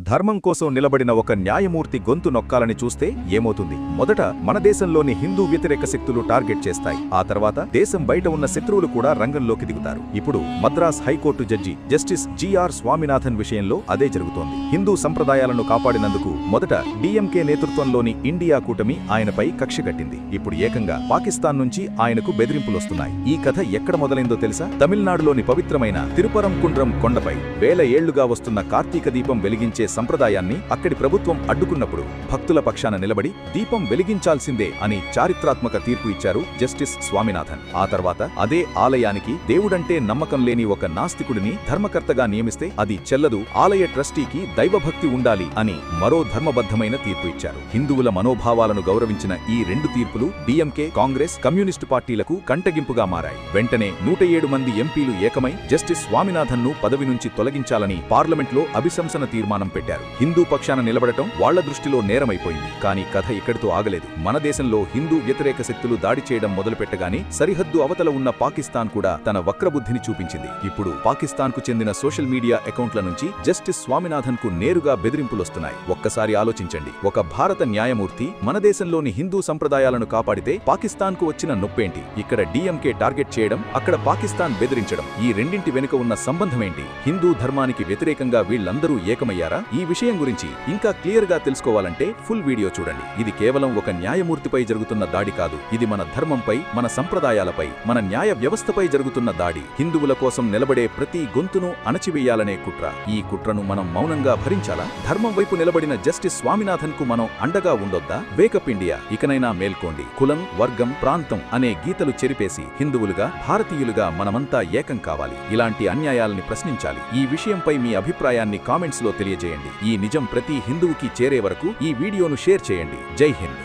ధర్మం కోసం నిలబడిన ఒక న్యాయమూర్తి గొంతు నొక్కాలని చూస్తే ఏమవుతుంది? మొదట మన దేశంలోని హిందూ వ్యతిరేక శక్తులు టార్గెట్ చేస్తాయి. ఆ తర్వాత దేశం బయట ఉన్న శత్రువులు కూడా రంగంలోకి దిగుతారు. ఇప్పుడు Madras high court judge justice G R Swaminathan విషయంలో అదే జరుగుతోంది. హిందూ సంప్రదాయాలను కాపాడినందుకు మొదట డిఎంకే నేతృత్వంలోని ఇండియా కూటమి ఆయనపై కక్ష కట్టింది. ఇప్పుడు ఏకంగా పాకిస్తాన్ నుంచి ఆయనకు బెదిరింపులొస్తున్నాయి. ఈ కథ ఎక్కడ మొదలైందో తెలుసా? తమిళనాడులోని పవిత్రమైన తిరుపరంకుండ్రం కొండపై వేల ఏళ్లుగా వస్తున్న కార్తీక దీపం వెలిగించే సంప్రదాయాన్ని అక్కడి ప్రభుత్వం అడ్డుకున్నప్పుడు భక్తుల పక్షాన నిలబడి దీపం వెలిగించాల్సిందే అని చారిత్రాత్మక తీర్పు ఇచ్చారు జస్టిస్ స్వామినాథన్. ఆ తర్వాత అదే ఆలయానికి దేవుడంటే నమ్మకం లేని ఒక నాస్తికుడిని ధర్మకర్తగా నియమిస్తే అది చెల్లదు, ఆలయ ట్రస్టీకి దైవభక్తి ఉండాలి అని మరో ధర్మబద్ధమైన తీర్పు ఇచ్చారు. హిందువుల మనోభావాలను గౌరవించిన ఈ రెండు తీర్పులు డిఎంకే, కాంగ్రెస్, కమ్యూనిస్టు పార్టీలకు కంటగింపుగా మారాయి. వెంటనే 107 మంది ఎంపీలు ఏకమై జస్టిస్ స్వామినాథన్ ను పదవి నుంచి తొలగించాలని పార్లమెంట్లో అభిశంసన తీర్మానం పెట్టారు. హిందూ పక్షాన నిలబడటం వాళ్ల దృష్టిలో నేరమైపోయింది. కానీ కథ ఇక్కడితో ఆగలేదు. మన దేశంలో హిందూ వ్యతిరేక శక్తులు దాడి చేయడం మొదలుపెట్టగానే సరిహద్దు అవతల ఉన్న పాకిస్తాన్ కూడా తన వక్రబుద్ధిని చూపించింది. ఇప్పుడు పాకిస్తాన్ కు చెందిన సోషల్ మీడియా అకౌంట్ల నుంచి జస్టిస్ స్వామినాథన్ కు నేరుగా బెదిరింపులొస్తున్నాయి. ఒక్కసారి ఆలోచించండి. ఒక భారత న్యాయమూర్తి మన దేశంలోని హిందూ సంప్రదాయాలను కాపాడితే పాకిస్తాన్ కు వచ్చిన నొప్పేంటి? ఇక్కడ డిఎంకే టార్గెట్ చేయడం, అక్కడ పాకిస్తాన్ బెదిరించడం, ఈ రెండింటి వెనుక ఉన్న సంబంధమేంటి? హిందూ ధర్మానికి వ్యతిరేకంగా వీళ్లందరూ ఏకమయ్యారా? ఈ విషయం గురించి ఇంకా క్లియర్ గా తెలుసుకోవాలంటే ఫుల్ వీడియో చూడండి. ఇది కేవలం ఒక న్యాయమూర్తిపై జరుగుతున్న దాడి కాదు. ఇది మన ధర్మంపై, మన సంప్రదాయాలపై, మన న్యాయ వ్యవస్థపై జరుగుతున్న దాడి. హిందువుల కోసం నిలబడే ప్రతి గొంతును అణచివేయాలనే కుట్ర. ఈ కుట్రను మనం మౌనంగా భరించాలా? ధర్మం వైపు నిలబడిన జస్టిస్ స్వామినాథన్ కు మనం అండగా ఉండొద్దా? వేకప్ ఇండియా, ఇకనైనా మేల్కోండి. కులం, వర్గం, ప్రాంతం అనే గీతలు చెరిపేసి హిందువులుగా, భారతీయులుగా మనమంతా ఏకం కావాలి. ఇలాంటి అన్యాయాలని ప్రశ్నించాలి. ఈ విషయంపై మీ అభిప్రాయాన్ని కామెంట్స్ లో తెలియజేయండి. ఈ నిజం ప్రతి హిందువుకి చేరే వరకు ఈ వీడియోను షేర్ చేయండి. జై హింద్.